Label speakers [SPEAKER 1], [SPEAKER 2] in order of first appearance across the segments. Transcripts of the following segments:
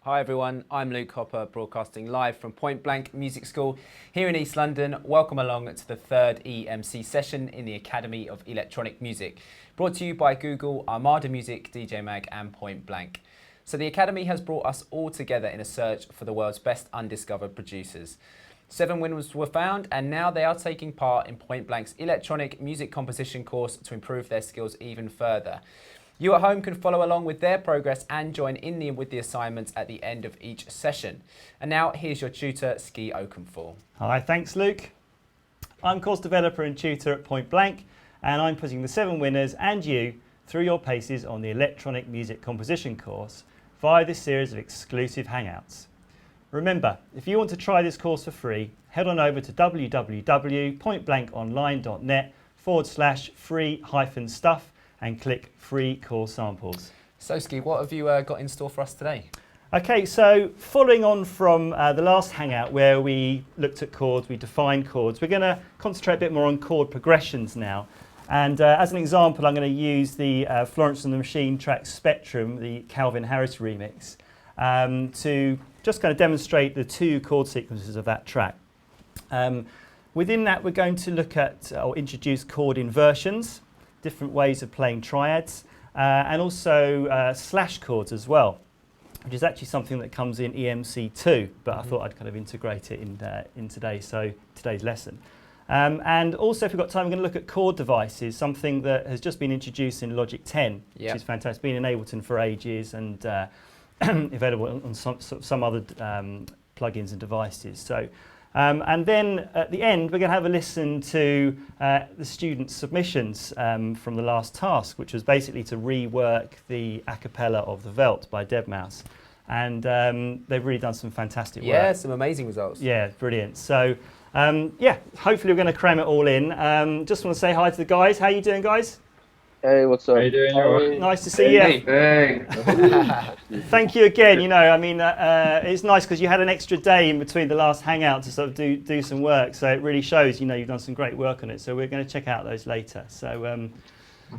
[SPEAKER 1] Hi everyone, I'm Luke Hopper, broadcasting live from Point Blank Music School here in East London. Welcome along to the third EMC session in the Academy of Electronic Music, brought to you by Google, Armada Music, DJ Mag and Point Blank. So the Academy has brought us all together in a search for the world's best undiscovered producers. 7 winners were found and now they are taking part in Point Blank's electronic music composition course to improve their skills even further. You at home can follow along with their progress and join in with the assignments at the end of each session. And now here's your tutor, Ski Oakenfall.
[SPEAKER 2] Hi, thanks Luke. I'm course developer and tutor at Point Blank, and I'm putting the 7 winners and you through your paces on the electronic music composition course via this series of exclusive Hangouts. Remember, if you want to try this course for free, head on over to www.pointblankonline.net/free-stuff and click free course samples.
[SPEAKER 1] So Ski, what have you got in store for us today?
[SPEAKER 2] Okay, so following on from the last Hangout where we looked at chords, we defined chords, we're going to concentrate a bit more on chord progressions now. And as an example, I'm going to use the Florence The Machine track Spectrum, the Harris RMX, to just kind of demonstrate the 2 chord sequences of that track. Within that, we're going to look at or introduce chord inversions, different ways of playing triads, and also slash chords as well, which is actually something that comes in EMC2, but I thought I'd kind of integrate it in today's lesson. And also, if we've got time, we're going to look at chord devices, something that has just been introduced in Logic 10, which is fantastic. It's been in Ableton for ages and available on some other plugins and devices. So, and then at the end, we're going to have a listen to the students' submissions from the last task, which was basically to rework the a cappella of The Veldt by Deadmau5. And they've really done some fantastic work.
[SPEAKER 1] Yeah, some amazing results.
[SPEAKER 2] Yeah, brilliant. So, yeah, hopefully we're going to cram it all in. Just want to say hi to the guys. How you doing, guys?
[SPEAKER 3] Hey, what's up?
[SPEAKER 4] How you doing?
[SPEAKER 2] Nice to see you.
[SPEAKER 3] Hey.
[SPEAKER 2] Thank you again. You know, I mean, it's nice because you had an extra day in between the last Hangout to sort of do some work. So it really shows, you know, you've done some great work on it. So we're going to check out those later. So,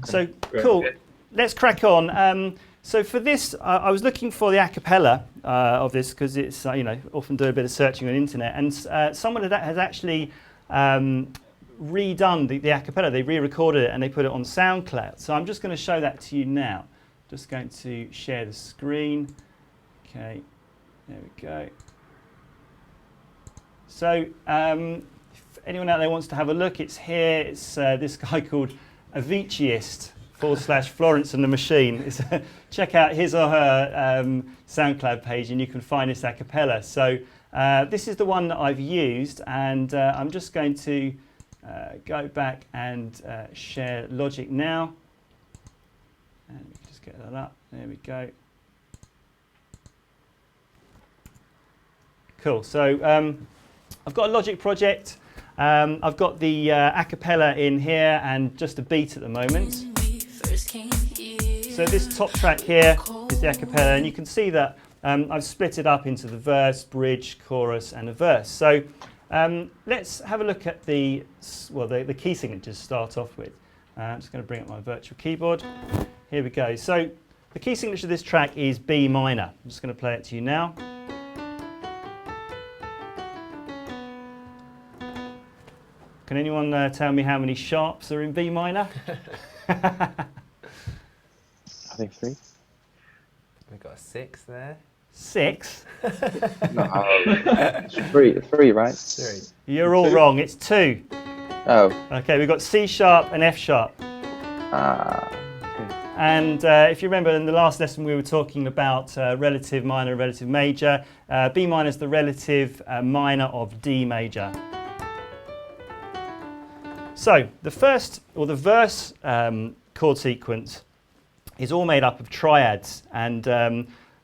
[SPEAKER 2] so cool. Let's crack on. So for this, I was looking for the a cappella of this because it's, you know, often do a bit of searching on the internet, and someone has actually redone the a cappella. They re-recorded it and they put it on SoundCloud. So I'm just going to show that to you now. Just going to share the screen. Okay, there we go. So if anyone out there wants to have a look, it's here. It's this guy called Aviciiist / Florence and the Machine. Check out his or her SoundCloud page and you can find this a cappella. So this is the one that I've used, and I'm just going to go back and share Logic now. And we can just get that up. There we go. Cool. So I've got a Logic project. I've got the a cappella in here and just a beat at the moment. So this top track here is the a cappella, and you can see that I've split it up into the verse, bridge, chorus, and a verse. So let's have a look at the key signatures to start off with. I'm just going to bring up my virtual keyboard. Here we go. So the key signature of this track is B minor. I'm just going to play it to you now. Can anyone tell me how many sharps are in B minor?
[SPEAKER 3] I think 3.
[SPEAKER 1] We've got a 6 there.
[SPEAKER 2] 6?
[SPEAKER 3] No, it's 3, right?
[SPEAKER 1] 3.
[SPEAKER 2] You're all wrong. It's 2.
[SPEAKER 3] Oh.
[SPEAKER 2] Okay, we've got C sharp and F sharp. And if you remember in the last lesson we were talking about relative minor and relative major. B minor is the relative minor of D major. So the verse chord sequence is all made up of triads, and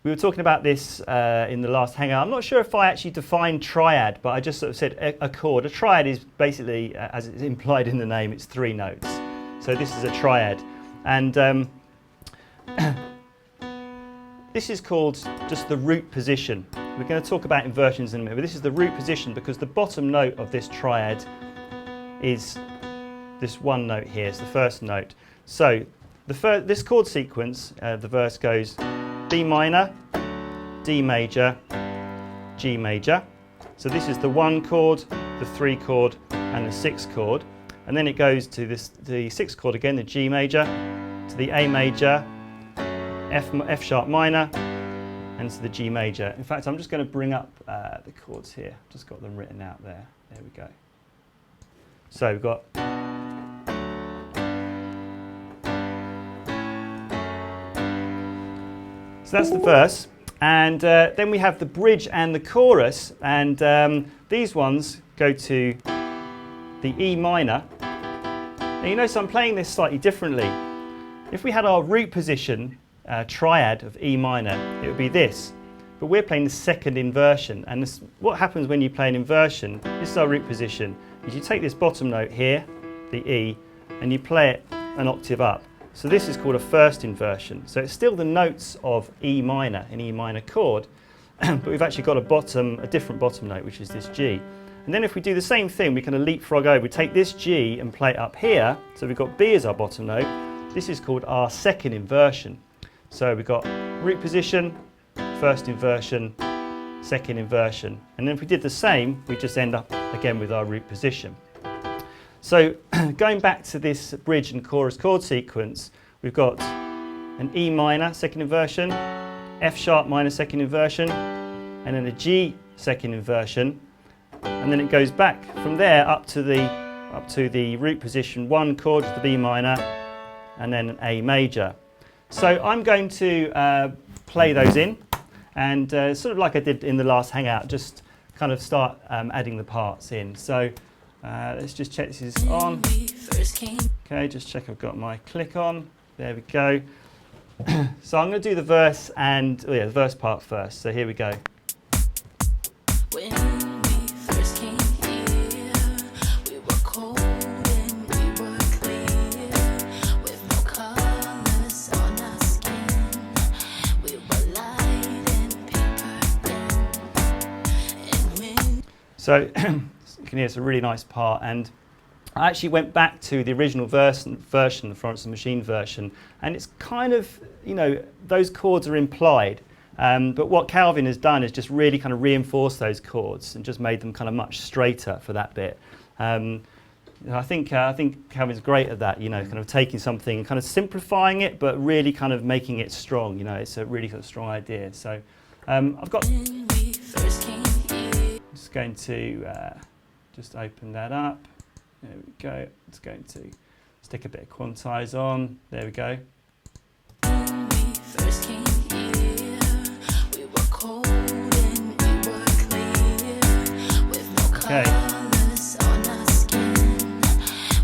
[SPEAKER 2] we were talking about this in the last Hangout. I'm not sure if I actually defined triad, but I just sort of said a chord. A triad is basically, as it's implied in the name, it's 3 notes. So this is a triad, and this is called just the root position. We're going to talk about inversions in a minute, but this is the root position because the bottom note of this triad is this one note here. It's the first note. So this chord sequence, the verse goes B minor, D major, G major. So this is the 1 chord, the 3 chord, and the 6 chord. And then it goes to the 6 chord again, the G major, to the A major, F sharp minor, and to the G major. In fact, I'm just going to bring up the chords here. Just got them written out there. There we go. So we've got so that's the verse, and then we have the bridge and the chorus, and these ones go to the E minor. Now you notice I'm playing this slightly differently. If we had our root position triad of E minor, it would be this, but we're playing the second inversion, and this, what happens when you play an inversion, this is our root position, is you take this bottom note here, the E, and you play it an octave up. So this is called a first inversion. So it's still the notes of E minor, an E minor chord, but we've actually got a different bottom note, which is this G. And then if we do the same thing, we kind of leapfrog over. We take this G and play it up here. So we've got B as our bottom note. This is called our second inversion. So we've got root position, first inversion, second inversion. And then if we did the same, we just end up again with our root position. So going back to this bridge and chorus chord sequence, we've got an E minor second inversion, F sharp minor second inversion, and then a G second inversion, and then it goes back from there up to the root position 1 chord, the B minor, and then an A major. So I'm going to play those in, and sort of like I did in the last Hangout, just kind of start adding the parts in. So let's just check this is on. Okay, just check I've got my click on. There we go. So I'm going to do the verse and the verse part first. So here we go.
[SPEAKER 4] When we first came here, we were cold and we were clear, with no colors on our skin. We were light and paper thin. And when
[SPEAKER 2] So you can hear it's a really nice part, and I actually went back to the original version, the Florence The Machine version, and it's kind of, you know, those chords are implied, but what Calvin has done is just really kind of reinforce those chords and just made them kind of much straighter for that bit. I think Calvin's great at that, you know, kind of taking something and kind of simplifying it, but really kind of making it strong. You know, it's a really kind of strong idea. So I've got.
[SPEAKER 4] we first came here,
[SPEAKER 2] Just going to just open that up. There we go. It's going to stick a bit of quantize on. There we go.
[SPEAKER 4] when we first came here, we were cold and we were clear, with no
[SPEAKER 2] Okay.
[SPEAKER 4] colors on our skin.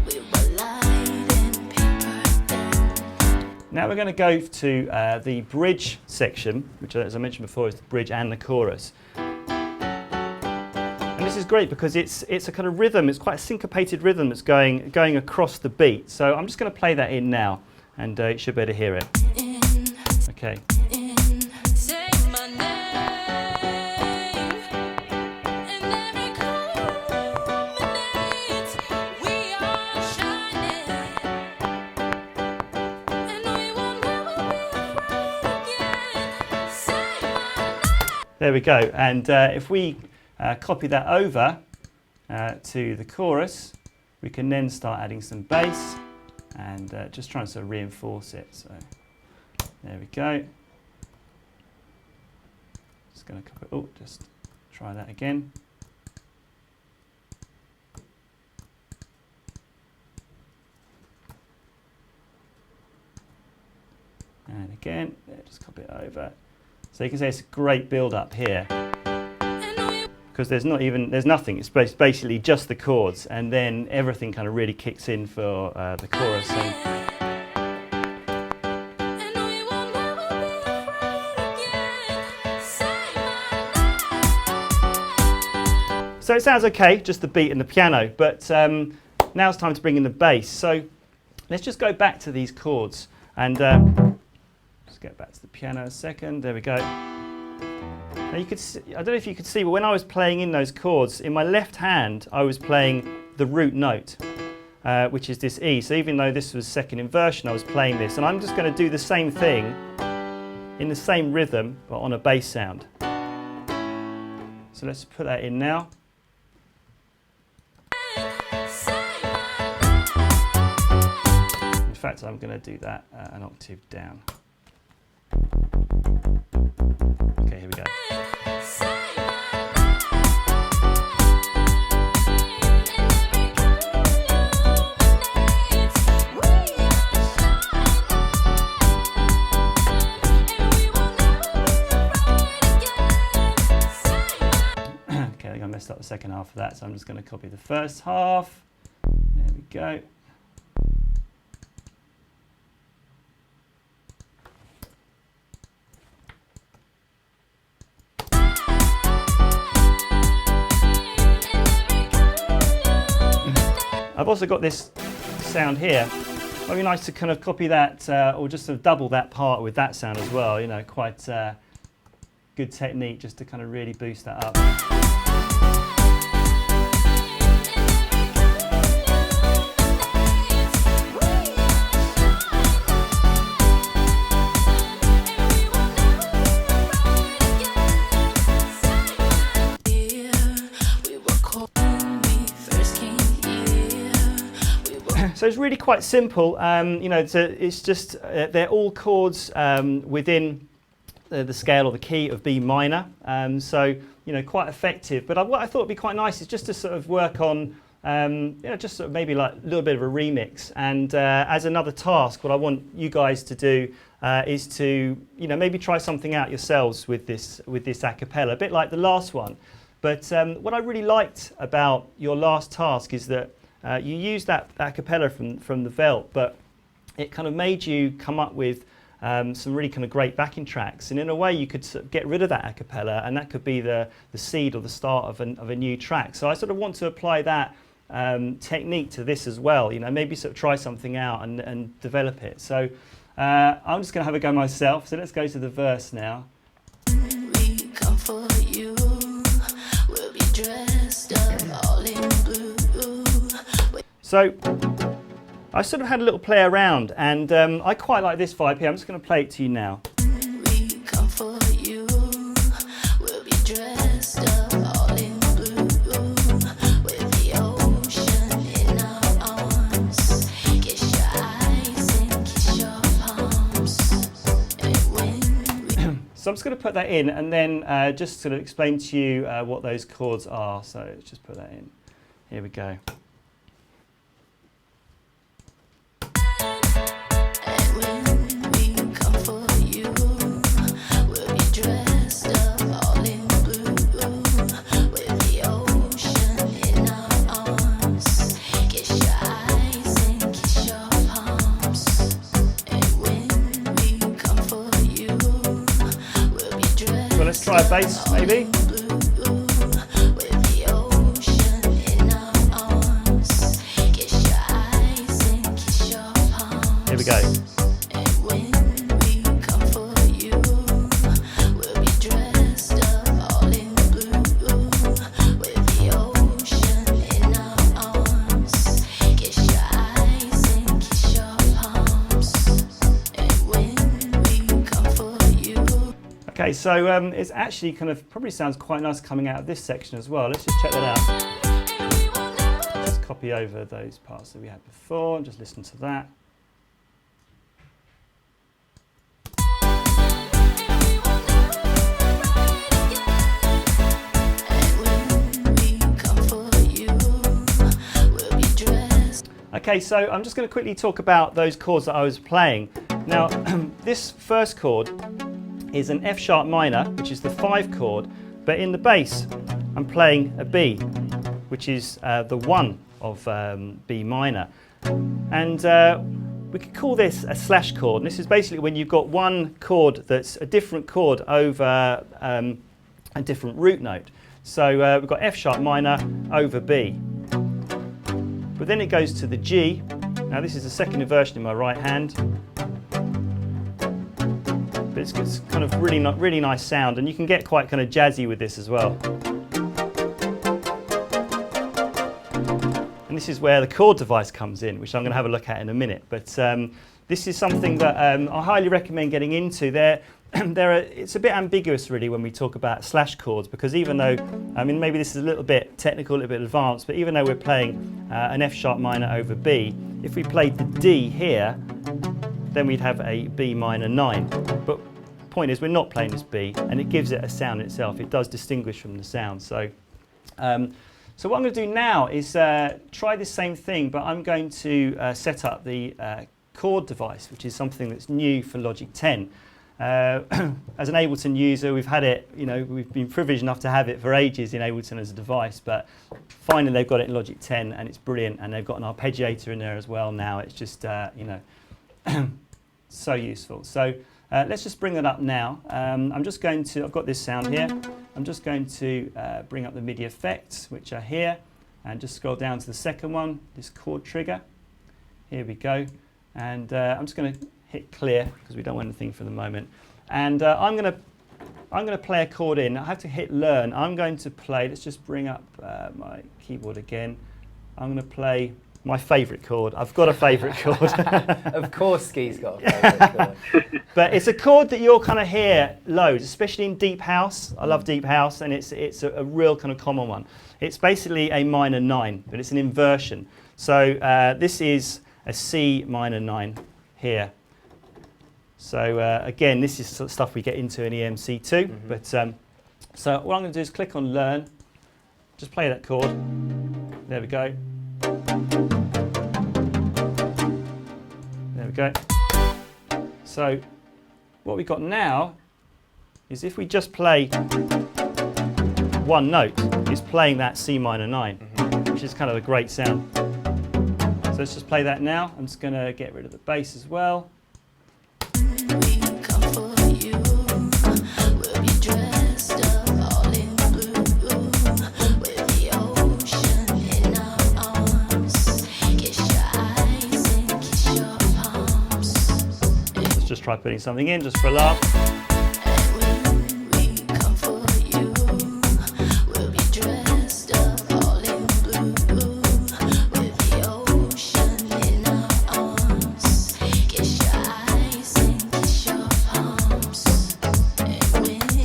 [SPEAKER 4] We were light and paper thin.
[SPEAKER 2] Now we're going to go to the bridge section, which, as I mentioned before, is the bridge and the chorus. And this is great because it's a kind of rhythm. It's quite a syncopated rhythm that's going across the beat. So I'm just going to play that in now, and you should be able to hear it. Okay.
[SPEAKER 4] Say my name, and every culminates, we are shining, and we will never be afraid again. Say my name.
[SPEAKER 2] There we go. And if we copy that over to the chorus, we can then start adding some bass and just trying to sort of reinforce it. So there we go. Just going to copy. Oh, just try that again. And again, just copy it over. So you can say it's a great build up here, because there's nothing. It's basically just the chords, and then everything kind of really kicks in for the chorus.
[SPEAKER 4] And we will never be afraid again. Say my name.
[SPEAKER 2] So it sounds okay, just the beat and the piano, but now it's time to bring in the bass. So let's just go back to these chords, and let's get back to the piano a second. There we go. Now you could see, I don't know if you could see, but when I was playing in those chords, in my left hand I was playing the root note, which is this E. So even though this was second inversion, I was playing this, and I'm just going to do the same thing in the same rhythm but on a bass sound. So let's put that in now. In fact, I'm going to do that an octave down. Okay, here we go. Okay, I think I messed up the second half of that, so I'm just going to copy the first half. There we go. I've also got this sound here. Might be nice to kind of copy that or just sort of double that part with that sound as well. You know, quite good technique just to kind of really boost that up. So it's really quite simple. You know, it's just they're all chords within the scale or the key of B minor. So you know, quite effective. But what I thought would be quite nice is just to sort of work on, you know, just sort of maybe like a little bit of a remix. And as another task, what I want you guys to do is to, you know, maybe try something out yourselves with this a cappella, a bit like the last one. But what I really liked about your last task is that you used that a cappella from the Velt, but it kind of made you come up with some really kind of great backing tracks. And in a way, you could sort of get rid of that a cappella, and that could be the seed or the start of a new track. So I sort of want to apply that technique to this as well. You know, maybe sort of try something out and develop it. So I'm just going to have a go myself. So let's go to the verse now.
[SPEAKER 4] We come for you. We'll be dressed up all in blue.
[SPEAKER 2] So I sort of had a little play around, and I quite like this vibe here. I'm just going to play it to you now.
[SPEAKER 4] We come for you. We'll be dressed up all in blue, with the ocean in our arms. Kiss your eyes and kiss your palms. And when we
[SPEAKER 2] So I'm just going to put that in, and then just sort of explain to you what those chords are. So let's just put that in. Here we go. Let's try a bass, maybe. Here we go. Okay, so it's actually kind of probably sounds quite nice coming out of this section as well. Let's just check that out. Just copy over those parts that we had before and just listen to that. Okay, so I'm just going to quickly talk about those chords that I was playing. Now, this first chord is an F sharp minor, which is the 5 chord, but in the bass I'm playing a B, which is the 1 of B minor. And we could call this a slash chord. And this is basically when you've got one chord that's a different chord over a different root note. So we've got F sharp minor over B. But then it goes to the G. Now this is the second inversion in my right hand. But it's kind of really nice sound, and you can get quite kind of jazzy with this as well. And this is where the chord device comes in, which I'm going to have a look at in a minute. But this is something that I highly recommend getting into. They're it's a bit ambiguous really when we talk about slash chords, because even though, I mean, maybe this is a little bit technical, a little bit advanced, but even though we're playing an F sharp minor over B, if we played the D here, then we'd have a B minor 9. But the point is, we're not playing this B, and it gives it a sound itself. It does distinguish from the sound. So what I'm going to do now is try this same thing, but I'm going to set up the chord device, which is something that's new for Logic 10. As an Ableton user, we've had it, we've been privileged enough to have it for ages in Ableton as a device, but finally they've got it in Logic 10 and it's brilliant, and they've got an arpeggiator in there as well now. It's just, so useful. So let's just bring that up now. I've got this sound here. I'm just going to bring up the MIDI effects, which are here, and just scroll down to the second one, this chord trigger. Here we go. And I'm just going to hit clear because we don't want anything for the moment. And I'm going to play a chord in. I have to hit learn. I'm going to play, let's just bring up my keyboard again. I'm going to play my favourite chord. I've got a favourite chord.
[SPEAKER 1] Of course Ski's got a favourite chord.
[SPEAKER 2] But it's a chord that you'll kind of hear loads, especially in deep house. I love deep house, and it's a real kind of common one. It's basically a minor 9, but it's an inversion. So this is a C minor 9 here. So again, this is sort of stuff we get into in EMC too. Mm-hmm. But so what I'm going to do is click on learn, just play that chord. There we go. There we go. So what we've got now is if we just play one note, it's playing that C minor 9, mm-hmm. which is kind of a great sound. So let's just play that now. I'm just going to get rid of the bass as well. Just try putting something in just for a laugh.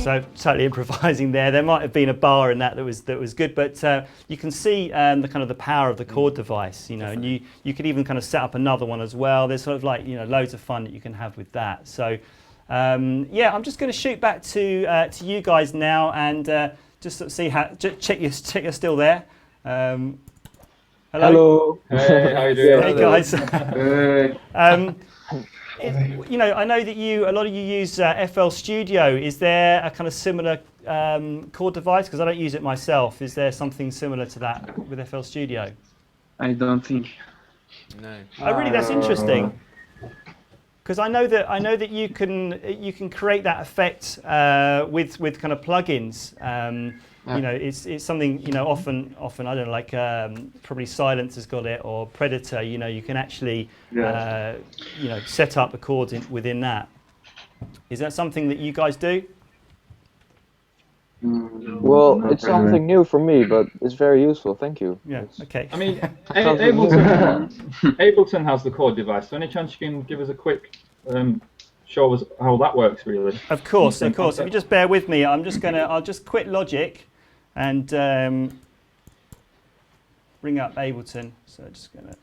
[SPEAKER 2] So totally improvising there. There might have been a bar in that was good, but you can see the kind of the power of the chord device, and you could even kind of set up another one as well. There's sort of like loads of fun that you can have with that. So yeah, I'm just going to shoot back to you guys now and just sort of see how check you're still there. Hello.
[SPEAKER 3] Hello.
[SPEAKER 5] Hey, how you doing?
[SPEAKER 2] Hey guys.
[SPEAKER 3] Good.
[SPEAKER 2] I know that a lot of you use FL Studio. Is there a kind of similar chord device? Because I don't use it myself. Is there something similar to that with FL Studio?
[SPEAKER 3] I don't think.
[SPEAKER 1] No.
[SPEAKER 2] Oh, really? That's interesting. Because I know that you can create that effect with kind of plugins. It's something often I don't know, like probably Silence has got it, or Predator. You can actually set up the chords within that. Is that something that you guys do?
[SPEAKER 3] Well, it's something new for me, but it's very useful. Thank you.
[SPEAKER 2] Yeah. Okay.
[SPEAKER 5] I mean, Ableton has the chord device. So any chance you can give us a quick show us how that works, really?
[SPEAKER 2] Of course. If you just bear with me, I'll just quit Logic and bring up Ableton. So just gonna.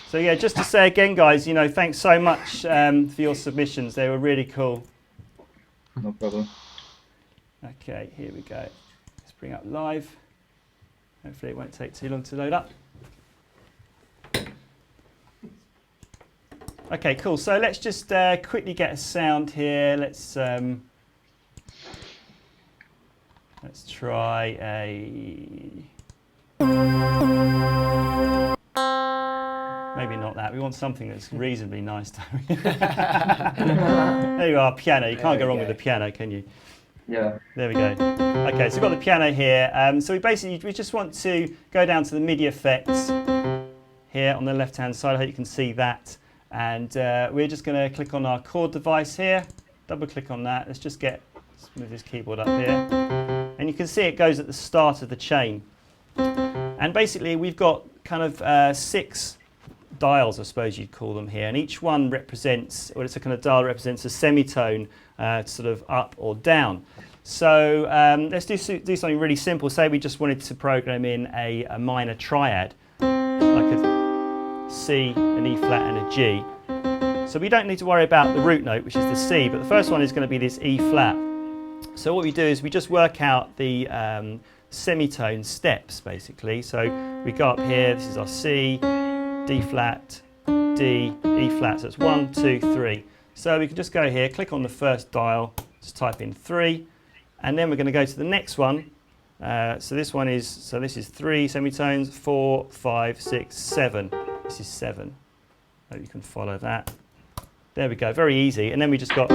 [SPEAKER 2] So yeah, just to say again, guys, thanks so much for your submissions. They were really cool.
[SPEAKER 5] No problem.
[SPEAKER 2] Okay, here we go. Let's bring up live. Hopefully it won't take too long to load up. Okay, cool. So let's just quickly get a sound here. Let's try a. Maybe not that. We want something that's reasonably nice. There you are, piano. You can't go wrong with the piano, can you?
[SPEAKER 3] Yeah.
[SPEAKER 2] There we go. Okay, so we've got the piano here. So we just want to go down to the MIDI effects here on the left-hand side. I hope you can see that. And we're just going to click on our chord device here. Double-click on that. Let's move this keyboard up here. And you can see it goes at the start of the chain. And basically, we've got kind of 6 dials, I suppose you'd call them here, and each one represents, or it's a kind of dial represents a semitone, sort of up or down. So let's do something really simple. Say we just wanted to program in a minor triad, like a C, an E flat and a G. So we don't need to worry about the root note, which is the C, but the first one is going to be this E flat. So what we do is we just work out the semitone steps, basically. So we go up here, this is our C, D flat, D, E flat, so it's 1, 2, 3. So we can just go here, click on the first dial, just type in 3, and then we're going to go to the next one. So this is 3 semitones, 4, 5, 6, 7. This is 7. Hope you can follow that. There we go, very easy. And then we just got...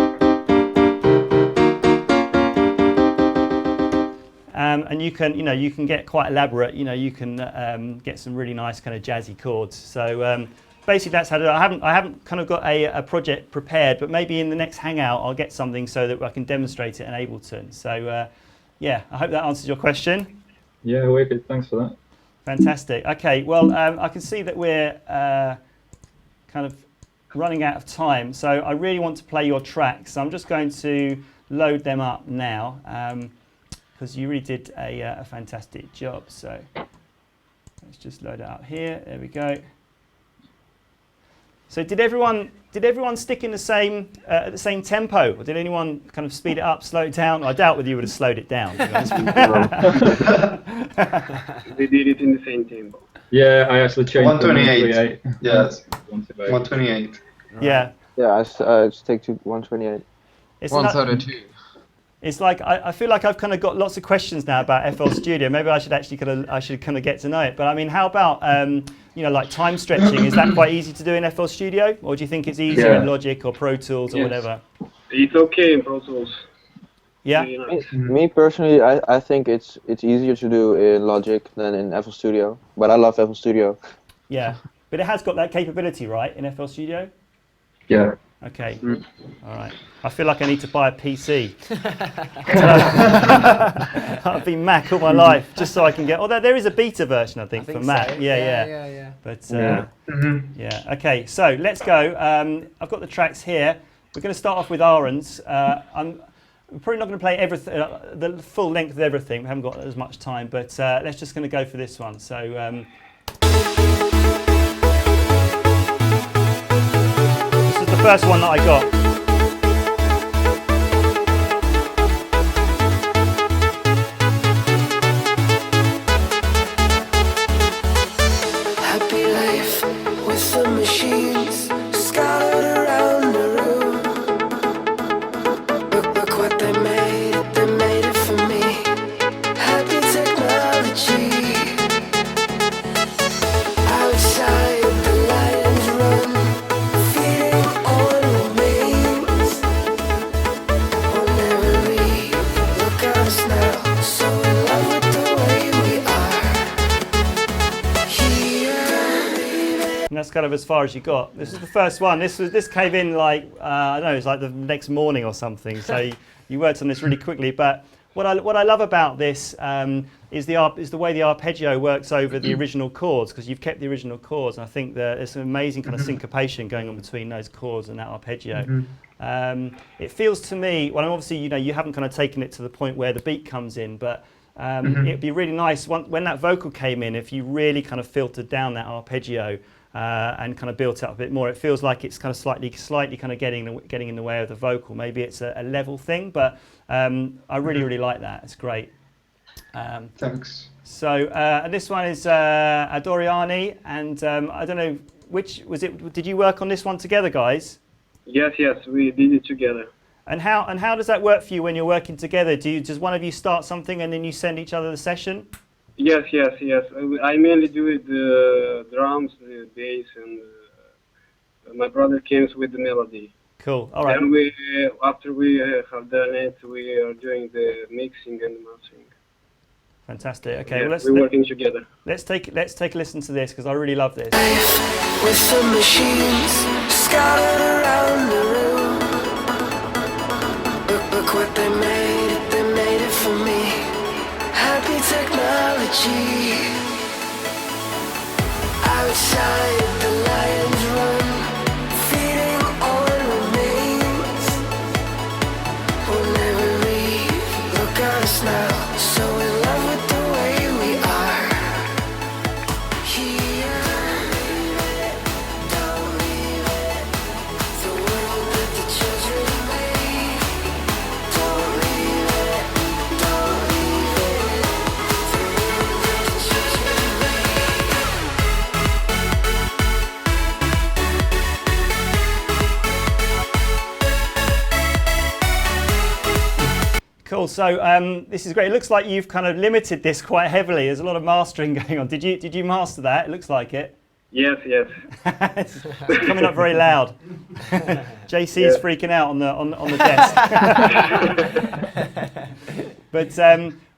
[SPEAKER 2] and you can get quite elaborate, you can get some really nice kind of jazzy chords. So basically that's how to do it. I haven't kind of got a project prepared, but maybe in the next Hangout I'll get something so that I can demonstrate it in Ableton. So yeah, I hope that answers your question.
[SPEAKER 5] Yeah, wicked, thanks for that.
[SPEAKER 2] Fantastic. Okay, well, I can see that we're kind of running out of time, so I really want to play your tracks. So I'm just going to load them up now, because you really did a fantastic job. So let's just load it up here. There we go. So did everyone stick in the same at the same tempo, or did anyone kind of speed it up, slow it down? I doubt whether you would have slowed it down, to be honest.
[SPEAKER 6] We did it in the same tempo.
[SPEAKER 5] Yeah, I actually changed
[SPEAKER 6] 128. Yes, 128.
[SPEAKER 2] Yeah.
[SPEAKER 3] Yeah, I stick to 128.
[SPEAKER 2] It's
[SPEAKER 7] 132.
[SPEAKER 2] It's like I feel like I've kind of got lots of questions now about FL Studio. Maybe I should actually kind of get to know it. But I mean, how about like time stretching? Is that quite easy to do in FL Studio, or do you think it's easier in Logic or Pro Tools or whatever?
[SPEAKER 6] It's okay in Pro Tools.
[SPEAKER 2] Yeah.
[SPEAKER 3] Me personally, I think it's easier to do in Logic than in FL Studio. But I love FL Studio.
[SPEAKER 2] Yeah, but it has got that capability, right, in FL Studio?
[SPEAKER 5] Yeah.
[SPEAKER 2] Okay. All right. I feel like I need to buy a PC. I've been Mac all my life just so I can get. Although there is a beta version, I think for Mac.
[SPEAKER 1] So.
[SPEAKER 2] Yeah. But yeah. Okay. So let's go. I've got the tracks here. We're going to start off with Aaron's. I'm probably not going to play everything, the full length of everything. We haven't got as much time, but let's just going to go for this one. So. The first one that I got.
[SPEAKER 4] Happy life with the machines scattered around the room. Look what they made it for me. Happy technology. Outside the lions run.
[SPEAKER 2] And that's kind of as far as you got. This is the first one. This came in like I don't know, it's like the next morning or something. So you worked on this really quickly. But what I love about this is the way the arpeggio works over the original chords, because you've kept the original chords. And I think that there's an amazing kind of syncopation going on between those chords and that arpeggio. It feels to me, well, obviously you haven't kind of taken it to the point where the beat comes in, but it'd be really nice when that vocal came in, if you really kind of filtered down that arpeggio. And kind of built up a bit more. It feels like it's kind of slightly kind of getting in the way of the vocal. Maybe it's a level thing, but I really like that. It's great.
[SPEAKER 6] Thanks.
[SPEAKER 2] So and this one is Adoriani, and I don't know which was it. Did you work on this one together, guys?
[SPEAKER 6] Yes, we did it together.
[SPEAKER 2] And how does that work for you when you're working together? Does one of you start something and then you send each other the session?
[SPEAKER 6] Yes. I mainly do it the drums, the bass, and my brother comes with the melody.
[SPEAKER 2] Cool. All right.
[SPEAKER 6] And after we have done it, we are doing the mixing and the mastering.
[SPEAKER 2] Fantastic. Okay.
[SPEAKER 6] Yeah,
[SPEAKER 2] Well,
[SPEAKER 6] we're working together.
[SPEAKER 2] Let's take a listen to this, because I really love this.
[SPEAKER 4] With some machines scattered around the room. Look what they made it for me. Happy technology. Outside the lions run, feeding on remains. We'll never leave, look at us now, so in love with the way we are. Here, don't leave it, the world that the children made. Don't leave it, don't leave it, the world that the children made.
[SPEAKER 2] Cool. So this is great. It looks like you've kind of limited this quite heavily. There's a lot of mastering going on. Did you master that? It looks like it.
[SPEAKER 6] Yes, yes.
[SPEAKER 2] It's coming up very loud. JC's freaking out on the desk. But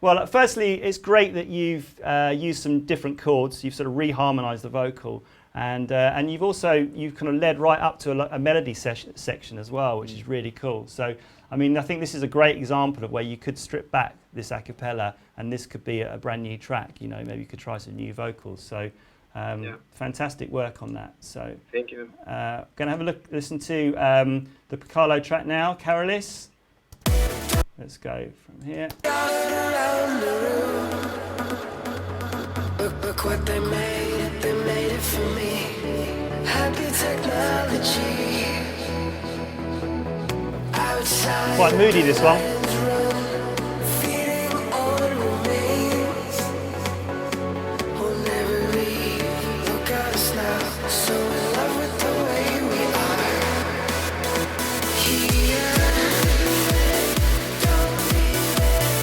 [SPEAKER 2] well, firstly, it's great that you've used some different chords. You've sort of reharmonized the vocal, and you've kind of led right up to a melody section as well, which is really cool. So I mean, I think this is a great example of where you could strip back this a cappella, and this could be a brand new track. You know, maybe you could try some new vocals. So fantastic work on that. So
[SPEAKER 6] Thank you.
[SPEAKER 2] Going to have a listen to the Piccolo track now, Carolis. Let's go from here.
[SPEAKER 4] Around the room. Look what they made it for me. Happy technology. Outside
[SPEAKER 2] Quite moody, this one.
[SPEAKER 4] feeding on remains. We'll never leave, look at us now, so in love with the way we are. Here, don't leave it,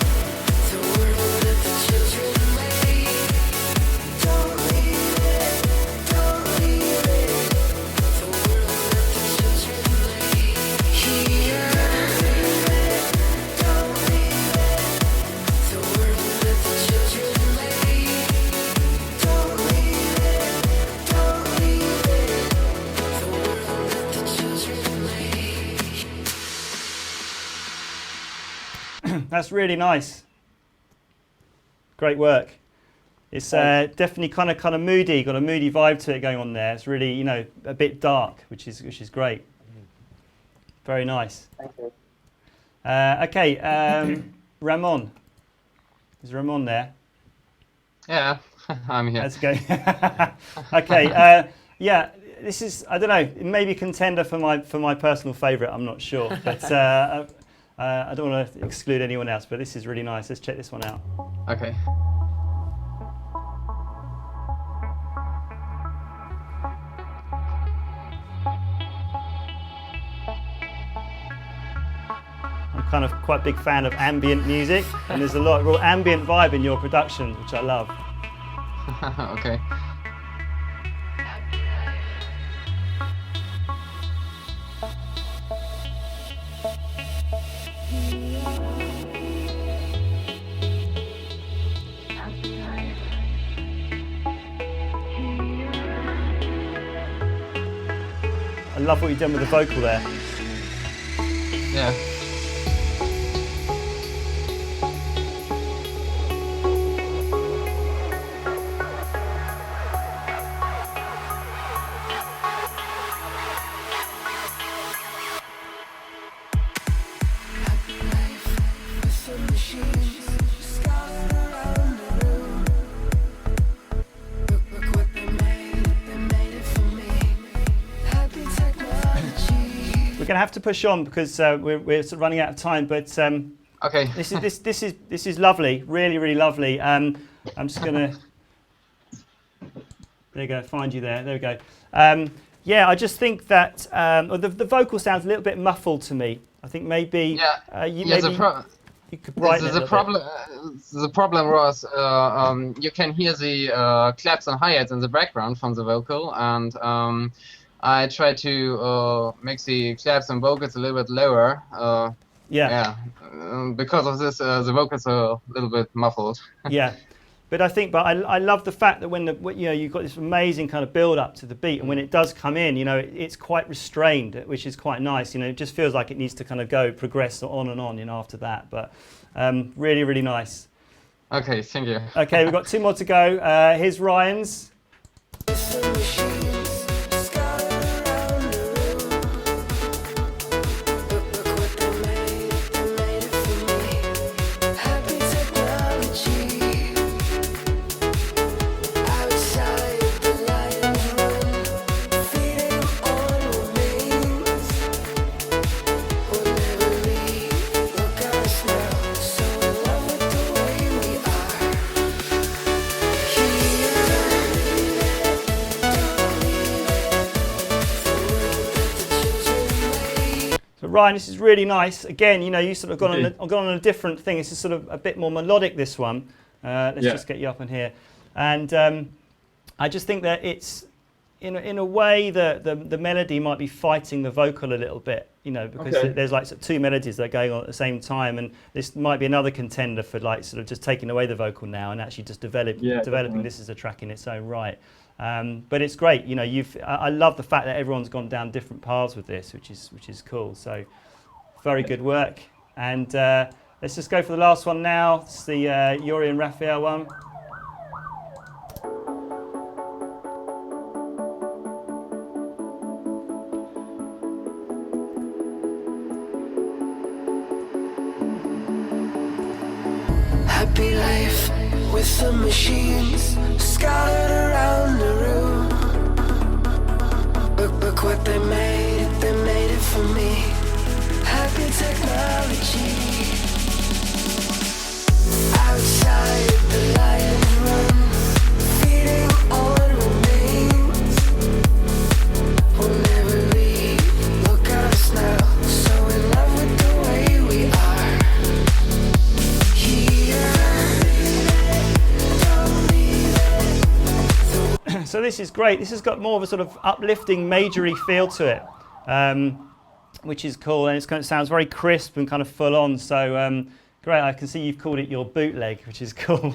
[SPEAKER 4] the world that the children made. Don't leave it, don't leave it, the world that the children made. Here, don't leave it, the world that the children made. Don't leave it, don't leave it, the world that the children made.
[SPEAKER 2] That's really nice. Great work. It's definitely kind of moody. Got a moody vibe to it going on there. It's really, you know, a bit dark, which is great. Very nice.
[SPEAKER 3] Thank you.
[SPEAKER 2] Okay, Ramon. Is Ramon there?
[SPEAKER 7] Yeah, I'm here.
[SPEAKER 2] Let's go. Okay, yeah. This is, I don't know, maybe a contender for my personal favourite. I'm not sure, but I don't want to exclude anyone else. But this is really nice. Let's check this one out.
[SPEAKER 7] Okay.
[SPEAKER 2] I'm kind of quite a big fan of ambient music, and there's a lot of real ambient vibe in your production, which I love.
[SPEAKER 7] Okay.
[SPEAKER 2] I love what you've done with the vocal there.
[SPEAKER 7] Yeah.
[SPEAKER 4] With the machines scattered around the room. Look what they made it for me. Happy technology.
[SPEAKER 2] We're going to have to push on because we're sort of running out of time. But
[SPEAKER 7] Okay.
[SPEAKER 2] this is lovely, really lovely. I'm just going to. There you go. Find you there. There we go. Yeah, I just think that the vocal sounds a little bit muffled to me. I think maybe you could brighten it a little
[SPEAKER 7] problem. The problem was you can hear the claps and hi-hats in the background from the vocal, and I tried to make the claps and vocals a little bit lower. Because of this, the vocals are a little bit muffled.
[SPEAKER 2] Yeah, but I love the fact that when you've got this amazing kind of build up to the beat, and when it does come in, it's quite restrained, which is quite nice. It just feels like it needs to kind of progress on and on, after that. But really nice.
[SPEAKER 7] Okay, thank you.
[SPEAKER 2] Okay, we've got two more to go. Here's Ryan's.
[SPEAKER 4] with the machines scattered around the room. Look what they made it for me. Happy technology. Outside the lions run, feeding on remains. We'll never leave, look at us now, so in love with the way we are.
[SPEAKER 2] So Ryan, this is really nice. Again, you know, you sort of gone on a different thing. It's just sort of a bit more melodic, this one. Let's just get you up in here. And I just think that it's, in a way, the melody might be fighting the vocal a little bit, you know, because there's like sort of two melodies that are going on at the same time, and this might be another contender for like sort of just taking away the vocal now and actually just developing this as a track in its own right. But it's great, you know. I love the fact that everyone's gone down different paths with this, which is cool. So very good work. And let's just go for the last one now. It's the Yuri and Raphael one.
[SPEAKER 4] Happy life with the machines scattered around the room. Look what they made it for me. Happy technology. Outside the lions run, feeding on remains. We'll never leave, look at us now, so in love with the way we are.
[SPEAKER 2] So this is great. This has got more of a sort of uplifting, majory feel to it, which is cool, and it sounds very crisp and kind of full on. So great. I can see you've called it your bootleg, which is cool.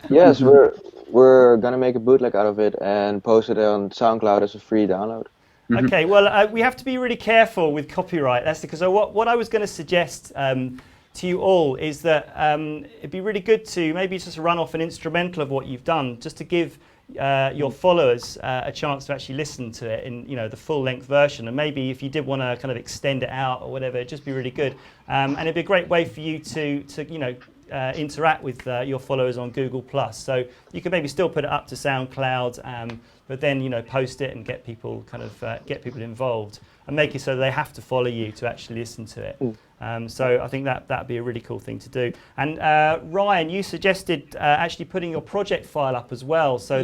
[SPEAKER 3] Yes, we're gonna make a bootleg out of it and post it on SoundCloud as a free download.
[SPEAKER 2] Okay, well, we have to be really careful with copyright. That's because what I was going to suggest to you all is that it'd be really good to maybe just run off an instrumental of what you've done, just to give your followers a chance to actually listen to it in, you know, the full-length version. And maybe if you did want to kind of extend it out or whatever, it'd just be really good. And it'd be a great way for you to you know, interact with your followers on Google+. So you could maybe still put it up to SoundCloud, but then, you know, post it and get people kind of get people involved and make it so they have to follow you to actually listen to it. So I think that'd be a really cool thing to do. And Ryan, you suggested actually putting your project file up as well. So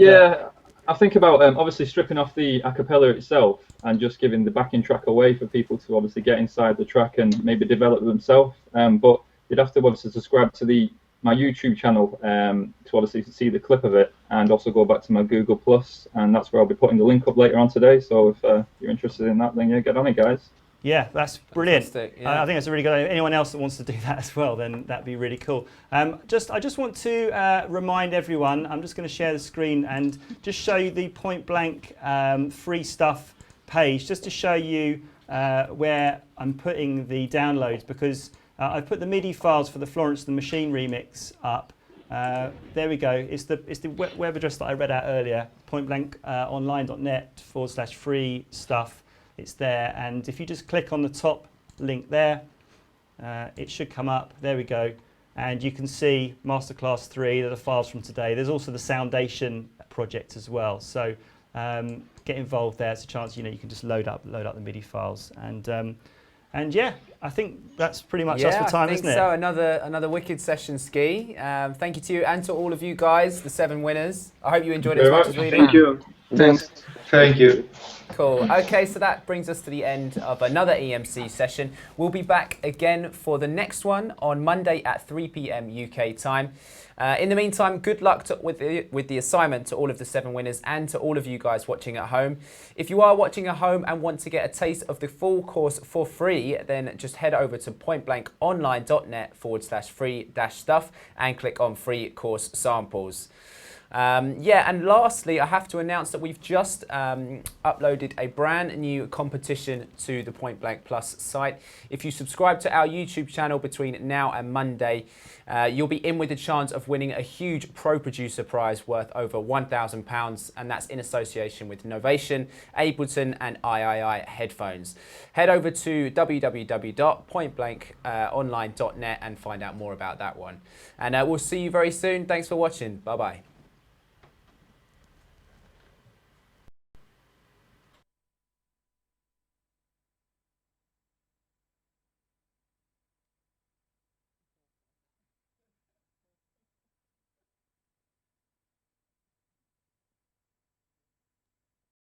[SPEAKER 5] I think about obviously stripping off the a cappella itself and just giving the backing track away for people to obviously get inside the track and maybe develop it themselves. But you'd have to obviously subscribe to my YouTube channel to obviously see the clip of it, and also go back to my Google Plus, and that's where I'll be putting the link up later on today. So if you're interested in that, then yeah, get on it, guys.
[SPEAKER 2] Yeah, that's brilliant.
[SPEAKER 1] Yeah.
[SPEAKER 2] I think that's a really good idea. Anyone else that wants to do that as well, then that'd be really cool. I just want to remind everyone, I'm just going to share the screen and just show you the Point Blank free stuff page, just to show you where I'm putting the downloads, because I've put the MIDI files for the Florence The Machine remix up. There we go. It's the web address that I read out earlier, pointblankonline.net/free stuff. It's there, and if you just click on the top link there, it should come up. There we go, and you can see Masterclass 3. They're the files from today. There's also the Soundation project as well. So get involved there. It's a chance, you know, you can just load up the MIDI files, and yeah, I think that's pretty much us for time, isn't it?
[SPEAKER 1] So another wicked session, Ski. Thank you to you and to all of you guys, the 7 winners. I hope you enjoyed it as much as we did.
[SPEAKER 6] Thank you.
[SPEAKER 3] Thanks.
[SPEAKER 6] Thank you.
[SPEAKER 1] Cool. Okay, so that brings us to the end of another EMC session. We'll be back again for the next one on Monday at 3 p.m. UK time. In the meantime, good luck with the assignment to all of the 7 winners and to all of you guys watching at home. If you are watching at home and want to get a taste of the full course for free, then just head over to pointblankonline.net/free-stuff and click on free course samples. Yeah, and lastly, I have to announce that we've just uploaded a brand new competition to the Point Blank Plus site. If you subscribe to our YouTube channel between now and Monday, you'll be in with a chance of winning a huge Pro Producer prize worth over £1,000, and that's in association with Novation, Ableton and AIAIAI headphones. Head over to www.pointblankonline.net and find out more about that one. And we'll see you very soon. Thanks for watching. Bye-bye.